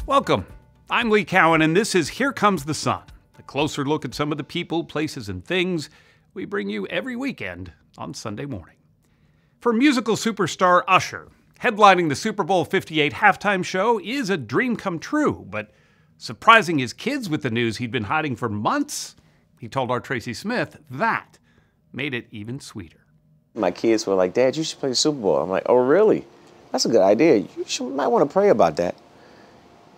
Welcome. I'm Lee Cowan, and this is Here Comes the Sun, a closer look at some of the people, places, and things we bring you every weekend on Sunday morning. For musical superstar Usher, headlining the Super Bowl 58 halftime show is a dream come true, but surprising his kids with the news he'd been hiding for months, he told our Tracy Smith that made it even sweeter. My kids were like, "Dad, you should play the Super Bowl." I'm like, "Oh, really? That's a good idea. Might want to pray about that."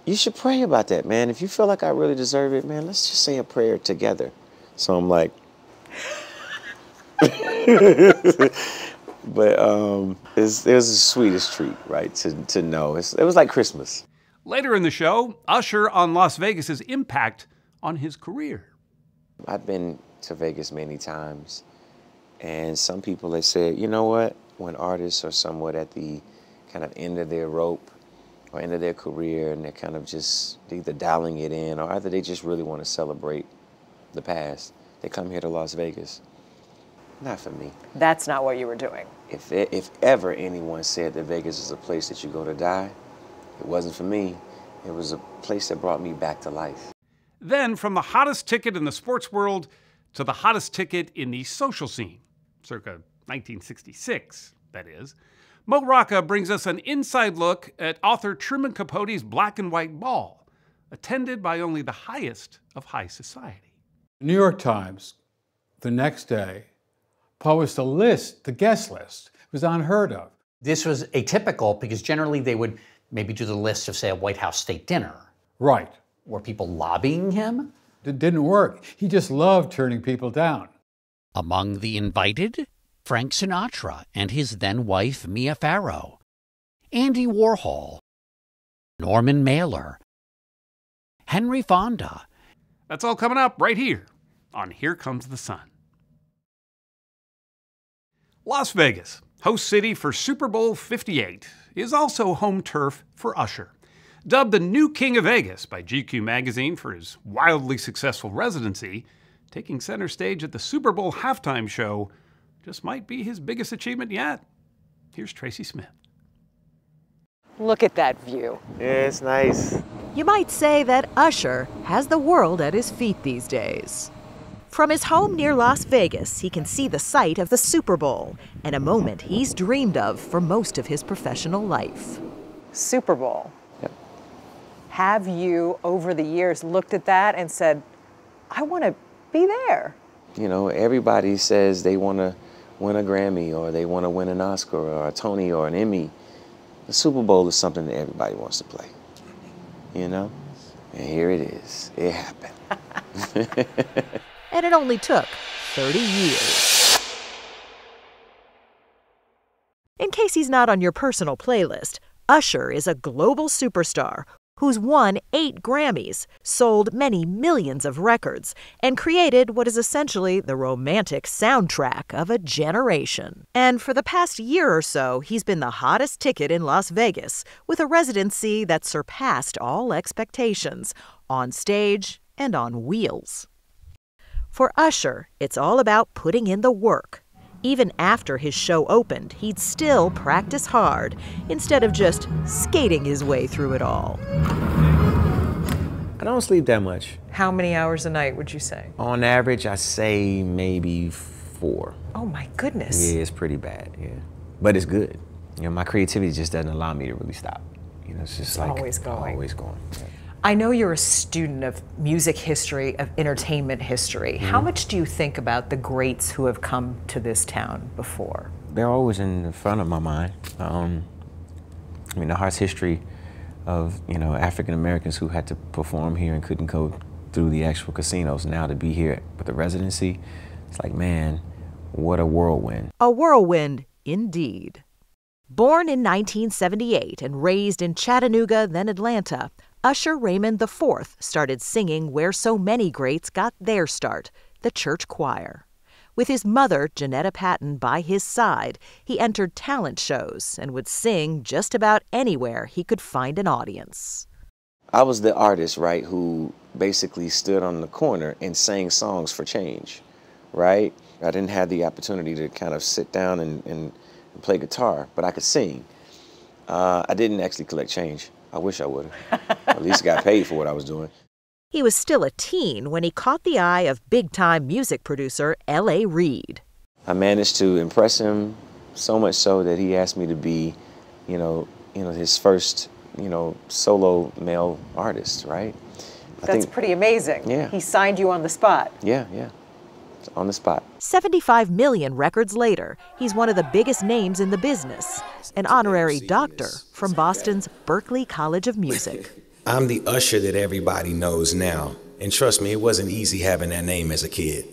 You should pray about that, man. If you feel like I really deserve it, man, let's just say a prayer together. So I'm like, but it was the sweetest treat, right, to know. It was like Christmas. Later in the show, Usher on Las Vegas's impact on his career. I've been to Vegas many times, and some people have said, you know what, when artists are somewhat at the kind of end of their rope or end of their career and they're kind of just either dialing it in or either they just really want to celebrate the past, they come here to Las Vegas. Not for me. That's not what you were doing. If ever anyone said that Vegas is a place that you go to die, it wasn't for me. It was a place that brought me back to life. Then, from the hottest ticket in the sports world to the hottest ticket in the social scene, circa 1966, that is, Rocca brings us an inside look at author Truman Capote's black and white ball, attended by only the highest of high society. The New York Times, the next day, published the guest list. It was unheard of. This was atypical because generally they would maybe do the list of, say, a White House state dinner. Right. Were people lobbying him? It didn't work. He just loved turning people down. Among the invited, Frank Sinatra and his then-wife Mia Farrow, Andy Warhol, Norman Mailer, Henry Fonda. That's all coming up right here on Here Comes the Sun. Las Vegas, host city for Super Bowl 58, is also home turf for Usher. Dubbed the new King of Vegas by GQ magazine for his wildly successful residency, taking center stage at the Super Bowl halftime show just might be his biggest achievement yet. Here's Tracy Smith. Look at that view. Yeah, it's nice. You might say that Usher has the world at his feet these days. From his home near Las Vegas, he can see the site of the Super Bowl, and a moment he's dreamed of for most of his professional life. Super Bowl. Yep. Have you, over the years, looked at that and said, I want to be there? You know, everybody says they want to win a Grammy or they want to win an Oscar or a Tony or an Emmy. The Super Bowl is something that everybody wants to play, you know? And here it is. It happened. And it only took 30 years. In case he's not on your personal playlist, Usher is a global superstar who's won 8 Grammys, sold many millions of records, and created what is essentially the romantic soundtrack of a generation. And for the past year or so, he's been the hottest ticket in Las Vegas, with a residency that surpassed all expectations, on stage and on wheels. For Usher, it's all about putting in the work. Even after his show opened, he'd still practice hard instead of just skating his way through it all. I don't sleep that much. How many hours a night would you say? On average, I say maybe 4. Oh my goodness. Yeah, it's pretty bad, yeah. But it's good. You know, my creativity just doesn't allow me to really stop. You know, it's just like always going. Always going. Yeah. I know you're a student of music history, of entertainment history. Mm-hmm. How much do you think about the greats who have come to this town before? They're always in the front of my mind. I mean, the heart's history of, you know, African Americans who had to perform here and couldn't go through the actual casinos. Now to be here with the residency, it's like, man, what a whirlwind. A whirlwind, indeed. Born in 1978 and raised in Chattanooga, then Atlanta, Usher Raymond IV started singing where so many greats got their start, the church choir. With his mother, Janetta Patton, by his side, he entered talent shows and would sing just about anywhere he could find an audience. I was the artist, right, who basically stood on the corner and sang songs for change, right? I didn't have the opportunity to kind of sit down and play guitar, but I could sing. I didn't actually collect change. I wish I would have. At least got paid for what I was doing. He was still a teen when he caught the eye of big-time music producer L.A. Reid. I managed to impress him so much so that he asked me to be, his first, solo male artist, right? That's pretty amazing. Yeah. He signed you on the spot. Yeah. On the spot. 75 million records later, he's one of the biggest names in the business, an honorary doctor from Boston's Berklee College of Music. I'm the Usher that everybody knows now. And trust me, it wasn't easy having that name as a kid.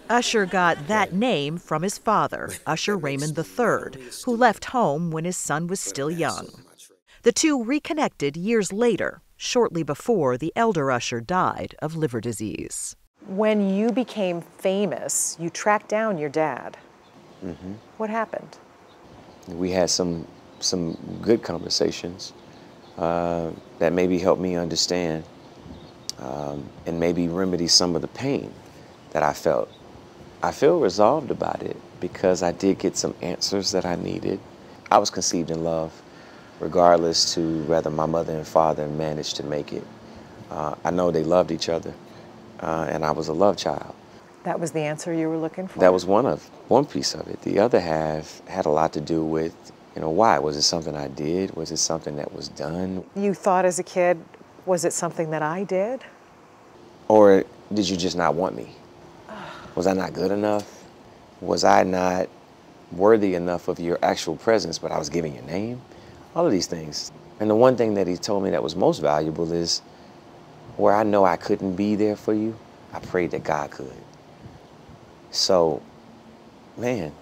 Usher got that name from his father, Usher Raymond III, who left home when his son was still young. The two reconnected years later, shortly before the elder Usher died of liver disease. When you became famous, you tracked down your dad. Mm-hmm. What happened? We had some good conversations that maybe helped me understand and maybe remedy some of the pain that I felt. I feel resolved about it because I did get some answers that I needed. I was conceived in love, regardless to whether my mother and father managed to make it. I know they loved each other, and I was a love child. That was the answer you were looking for? That was one piece of it. The other half had a lot to do with, why? Was it something I did? Was it something that was done? You thought as a kid, was it something that I did? Or did you just not want me? Was I not good enough? Was I not worthy enough of your actual presence, but I was giving your name? All of these things. And the one thing that he told me that was most valuable is, where I know I couldn't be there for you, I prayed that God could. So, man,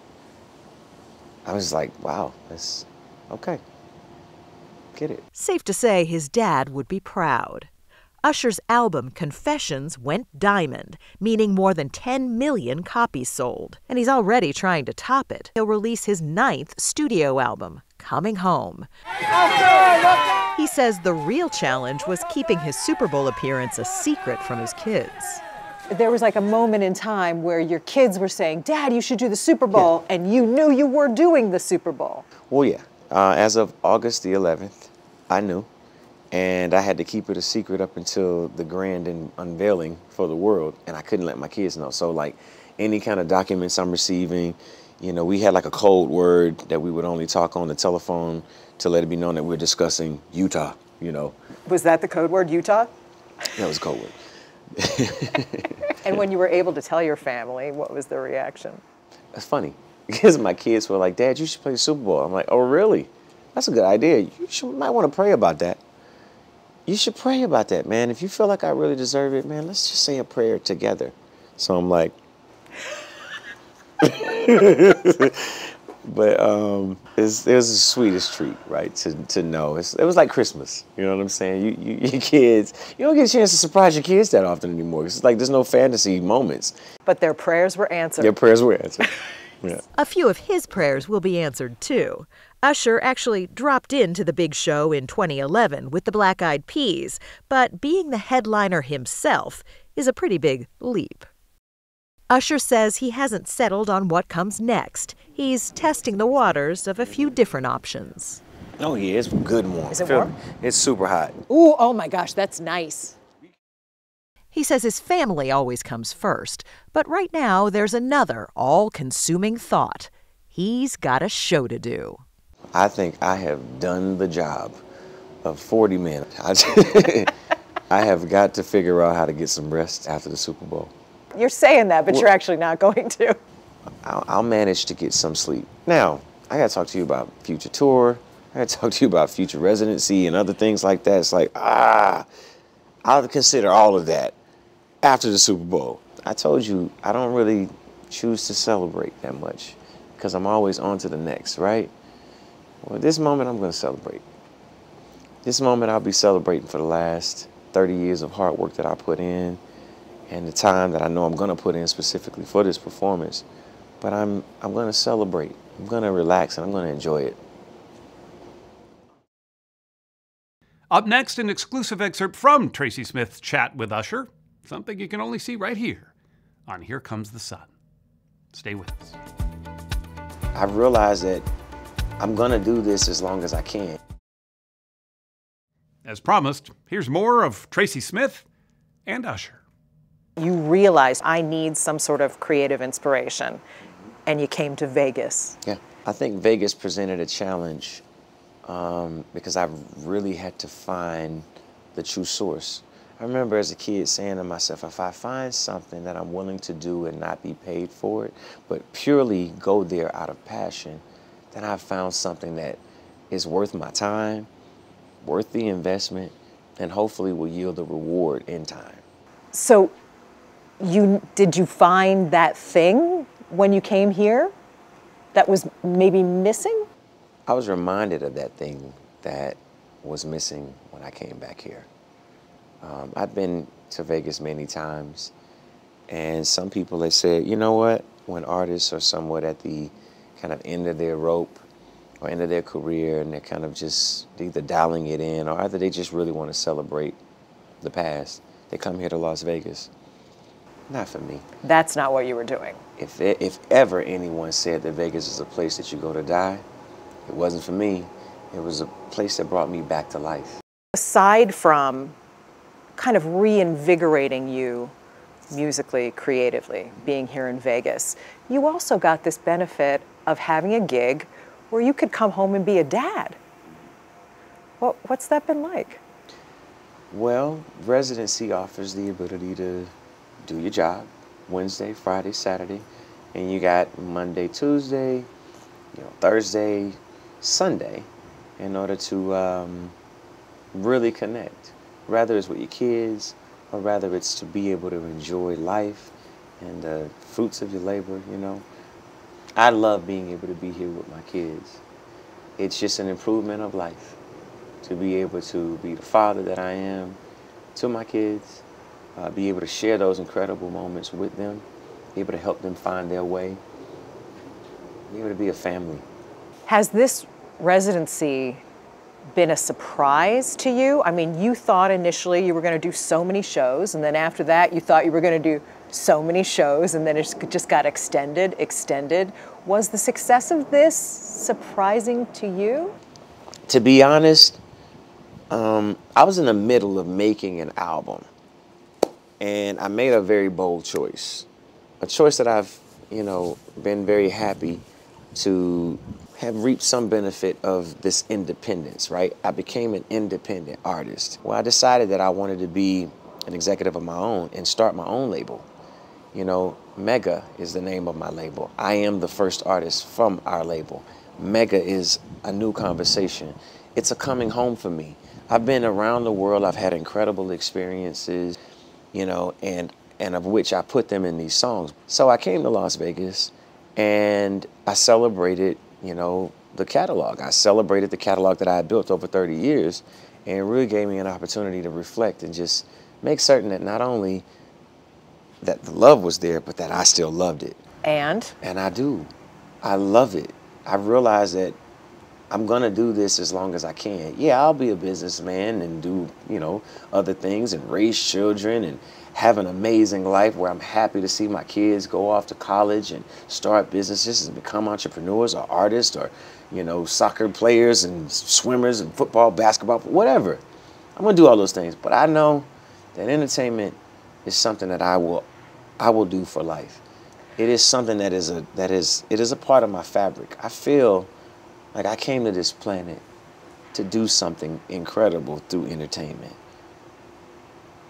I was like, wow, that's okay. Get it. Safe to say his dad would be proud. Usher's album Confessions went diamond, meaning more than 10 million copies sold. And he's already trying to top it. He'll release his 9th studio album, Coming Home. He says the real challenge was keeping his Super Bowl appearance a secret from his kids. There was like a moment in time where your kids were saying, Dad, you should do the Super Bowl, and you knew you were doing the Super Bowl. Well, yeah. As of August the 11th, I knew. And I had to keep it a secret up until the grand unveiling for the world, and I couldn't let my kids know. So, like, any kind of documents I'm receiving, we had like a code word that we would only talk on the telephone to let it be known that we're discussing Utah, Was that the code word, Utah? That was a code word. And when you were able to tell your family, what was their reaction? That's funny, because my kids were like, Dad, you should play the Super Bowl. I'm like, oh, really? That's a good idea. Might want to pray about that. You should pray about that, man. If you feel like I really deserve it, man, let's just say a prayer together. So I'm like, but it was the sweetest treat, right? To know. It was like Christmas. You know what I'm saying? Your kids, you don't get a chance to surprise your kids that often anymore. It's like there's no fantasy moments. But their prayers were answered. Their prayers were answered. Yeah. A few of his prayers will be answered, too. Usher actually dropped into the big show in 2011 with the Black Eyed Peas, but being the headliner himself is a pretty big leap. Usher says he hasn't settled on what comes next. He's testing the waters of a few different options. Oh, yeah, it's good warm. Is it warm? It's super hot. Ooh, oh my gosh, that's nice. He says his family always comes first, but right now there's another all-consuming thought. He's got a show to do. I think I have done the job of 40 men. I have got to figure out how to get some rest after the Super Bowl. You're saying that, but you're actually not going to. I'll manage to get some sleep. Now, I got to talk to you about future tour. I got to talk to you about future residency and other things like that. It's like, I'll consider all of that after the Super Bowl. I told you, I don't really choose to celebrate that much because I'm always on to the next, right? Well, this moment I'm going to celebrate. This moment I'll be celebrating for the last 30 years of hard work that I put in and the time that I know I'm going to put in specifically for this performance. But I'm going to celebrate. I'm going to relax and I'm going to enjoy it. Up next, an exclusive excerpt from Tracy Smith's chat with Usher, something you can only see right here on Here Comes the Sun. Stay with us. I've realized that I'm going to do this as long as I can. As promised, here's more of Tracy Smith and Usher. You realized I need some sort of creative inspiration, and you came to Vegas. Yeah, I think Vegas presented a challenge because I really had to find the true source. I remember as a kid saying to myself, if I find something that I'm willing to do and not be paid for it, but purely go there out of passion, then I've found something that is worth my time, worth the investment, and hopefully will yield a reward in time. So did you find that thing when you came here that was maybe missing? I was reminded of that thing that was missing when I came back here. I've been to Vegas many times, and some people have said, you know what, when artists are somewhat at the kind of end of their rope or end of their career and they're kind of just either dialing it in or either they just really want to celebrate the past, they come here to Las Vegas. Not for me. That's not what you were doing. If ever anyone said that Vegas is a place that you go to die, it wasn't for me. It was a place that brought me back to life. Aside from kind of reinvigorating you musically, creatively, being here in Vegas, you also got this benefit of having a gig where you could come home and be a dad. What's that been like? Well, residency offers the ability to do your job Wednesday, Friday, Saturday, and you got Monday, Tuesday, Thursday, Sunday in order to really connect. Rather it's with your kids, or rather it's to be able to enjoy life and the fruits of your labor, I love being able to be here with my kids. It's just an improvement of life to be able to be the father that I am to my kids, be able to share those incredible moments with them, be able to help them find their way, be able to be a family. Has this residency been a surprise to you? I mean, you thought initially you were going to do so many shows, and then after that you thought you were going to do so many shows, and then it just got extended. Was the success of this surprising to you? To be honest, I was in the middle of making an album, and I made a very bold choice. A choice that I've, been very happy to have reaped some benefit of this independence, right? I became an independent artist. Well, I decided that I wanted to be an executive of my own and start my own label. Mega is the name of my label. I am the first artist from our label. Mega is a new conversation. It's a coming home for me. I've been around the world. I've had incredible experiences, and of which I put them in these songs. So I came to Las Vegas and I celebrated, the catalog. I celebrated the catalog that I had built over 30 years, and it really gave me an opportunity to reflect and just make certain that not only that the love was there, but that I still loved it. And I do. I love it. I realize that I'm gonna do this as long as I can. Yeah, I'll be a businessman and do, other things and raise children and have an amazing life where I'm happy to see my kids go off to college and start businesses and become entrepreneurs or artists or, soccer players and swimmers and football, basketball, whatever. I'm gonna do all those things, but I know that entertainment is something that I will do for life. It is something it is a part of my fabric. I feel like I came to this planet to do something incredible through entertainment.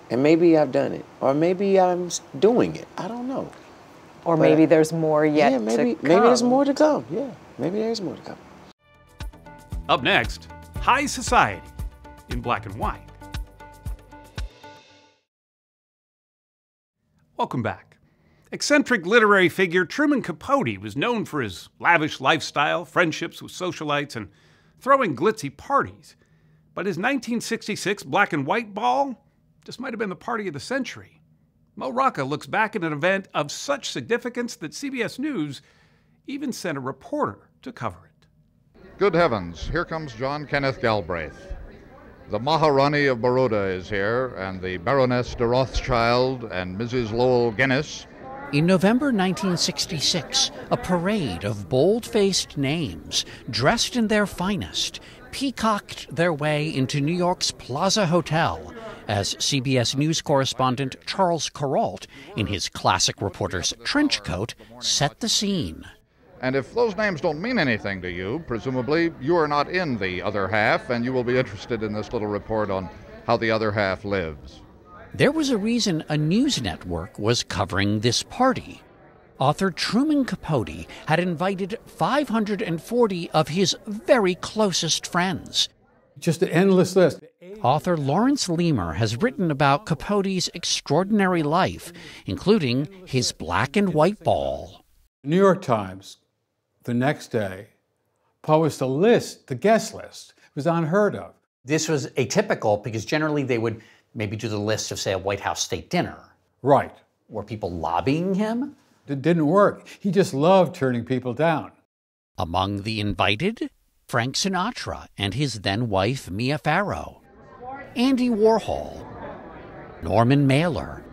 And maybe I've done it, or maybe I'm doing it. I don't know. Or maybe there's more yet to come. Maybe there's more to come. Yeah, maybe there's more to come. Up next, High Society in black and white. Welcome back. Eccentric literary figure Truman Capote was known for his lavish lifestyle, friendships with socialites, and throwing glitzy parties. But his 1966 black and white ball just might have been the party of the century. Rocca looks back at an event of such significance that CBS News even sent a reporter to cover it. Good heavens, here comes John Kenneth Galbraith. The Maharani of Baroda is here, and the Baroness de Rothschild and Mrs. Lowell Guinness. In November 1966, a parade of bold-faced names, dressed in their finest, peacocked their way into New York's Plaza Hotel as CBS News correspondent Charles Kuralt, in his classic reporter's trench coat, set the scene. And if those names don't mean anything to you, presumably you are not in the other half, and you will be interested in this little report on how the other half lives. There was a reason a news network was covering this party. Author Truman Capote had invited 540 of his very closest friends. Just an endless list. Author Lawrence Leamer has written about Capote's extraordinary life, including his black and white ball. The New York Times, the next day, published a list, the guest list. It was unheard of. This was atypical because generally they would maybe do the list of, say, a White House state dinner. Right. Were people lobbying him? It didn't work. He just loved turning people down. Among the invited, Frank Sinatra and his then-wife Mia Farrow, Andy Warhol, Norman Mailer,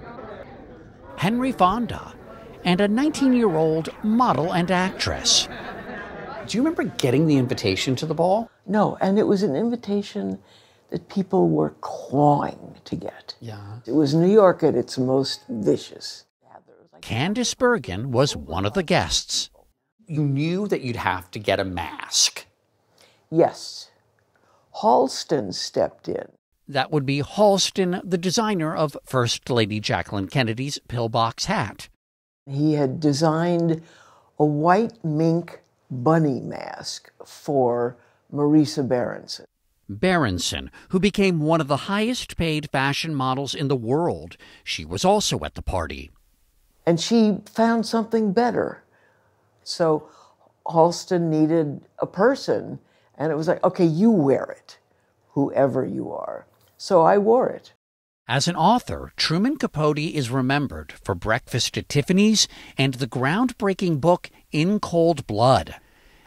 Henry Fonda, and a 19-year-old model and actress. Do you remember getting the invitation to the ball? No, and it was an invitation that people were clawing to get. Yeah. It was New York at its most vicious. Candice Bergen was one of the guests. You knew that you'd have to get a mask. Yes. Halston stepped in. That would be Halston, the designer of First Lady Jacqueline Kennedy's pillbox hat. He had designed a white mink bunny mask for Marisa Berenson. Berenson, who became one of the highest-paid fashion models in the world. She was also at the party. And she found something better. So Halston needed a person, and it was like, okay, you wear it, whoever you are. So I wore it. As an author, Truman Capote is remembered for Breakfast at Tiffany's and the groundbreaking book In Cold Blood.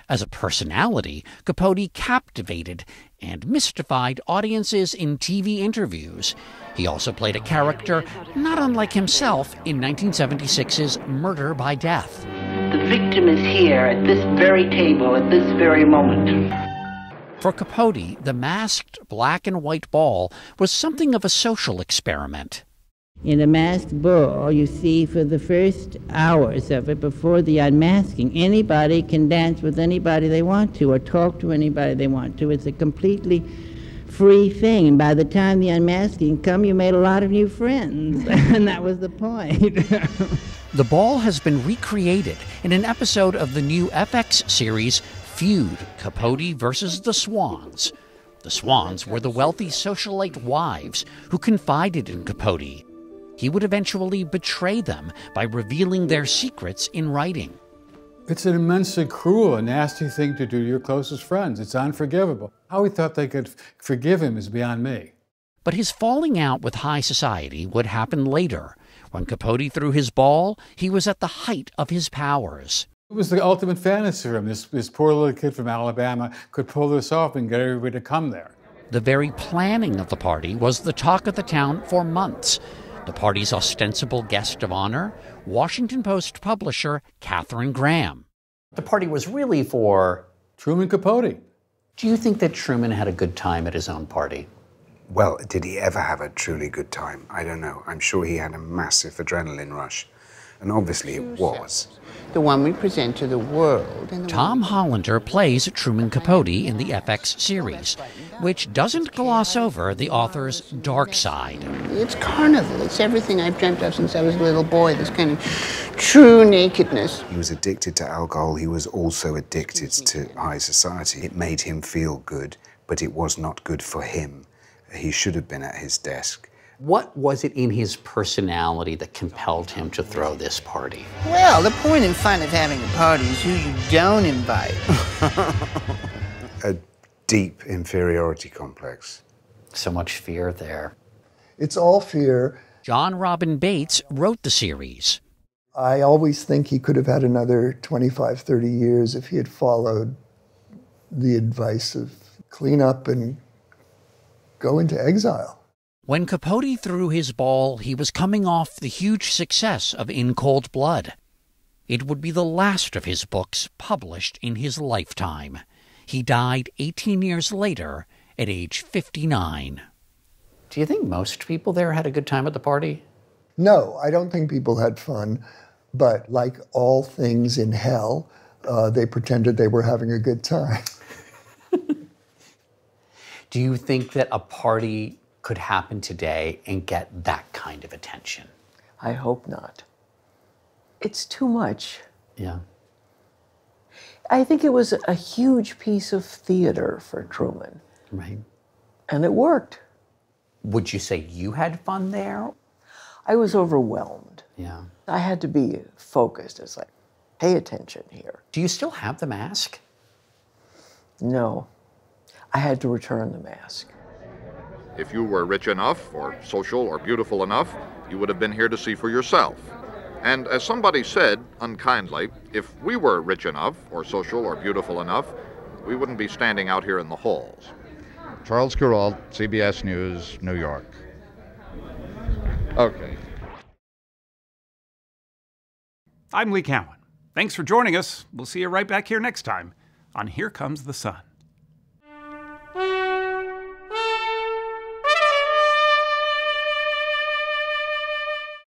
As a personality, Capote captivated and mystified audiences in TV interviews. He also played a character not unlike himself in 1976's Murder by Death. The victim is here at this very table at this very moment. For Capote, the masked black and white ball was something of a social experiment. In a masked ball, you see, for the first hours of it, before the unmasking, anybody can dance with anybody they want to or talk to anybody they want to. It's a completely free thing. And by the time the unmasking come, you made a lot of new friends. And that was the point. The ball has been recreated in an episode of the new FX series Feud, Capote versus the Swans. The Swans were the wealthy socialite wives who confided in Capote. He would eventually betray them by revealing their secrets in writing. It's an immensely cruel and nasty thing to do to your closest friends. It's unforgivable. How he thought they could forgive him is beyond me. But his falling out with high society would happen later. When Capote threw his ball, he was at the height of his powers. It was the ultimate fantasy for him. This poor little kid from Alabama could pull this off and get everybody to come there. The very planning of the party was the talk of the town for months. The party's ostensible guest of honor, Washington Post publisher Katharine Graham. The party was really for Truman Capote. Do you think that Truman had a good time at his own party? Well, did he ever have a truly good time? I don't know. I'm sure he had a massive adrenaline rush. And obviously it was. The one we present to the world. Tom Hollander plays Truman Capote in the FX series, which doesn't gloss over the author's dark side. It's carnival. It's everything I've dreamt of since I was a little boy, this kind of true nakedness. He was addicted to alcohol. He was also addicted to high society. It made him feel good, but it was not good for him. He should have been at his desk. What was it in his personality that compelled him to throw this party? Well, the point and fun of having a party is who you don't invite. A deep inferiority complex. So much fear there. It's all fear. John Robin Bates wrote the series. I always think he could have had another 25, 30 years if he had followed the advice of clean up and go into exile. When Capote threw his ball, he was coming off the huge success of In Cold Blood. It would be the last of his books published in his lifetime. He died 18 years later at age 59. Do you think most people there had a good time at the party? No, I don't think people had fun, but like all things in hell, they pretended they were having a good time. Do you think that a party could happen today and get that kind of attention? I hope not. It's too much. Yeah. I think it was a huge piece of theater for Truman. Right. And it worked. Would you say you had fun there? I was overwhelmed. Yeah. I had to be focused. It's like, pay attention here. Do you still have the mask? No. I had to return the mask. If you were rich enough, or social or beautiful enough, you would have been here to see for yourself. And as somebody said, unkindly, if we were rich enough, or social or beautiful enough, we wouldn't be standing out here in the halls. Charles Kuralt, CBS News, New York. Okay. I'm Lee Cowan. Thanks for joining us. We'll see you right back here next time on Here Comes the Sun.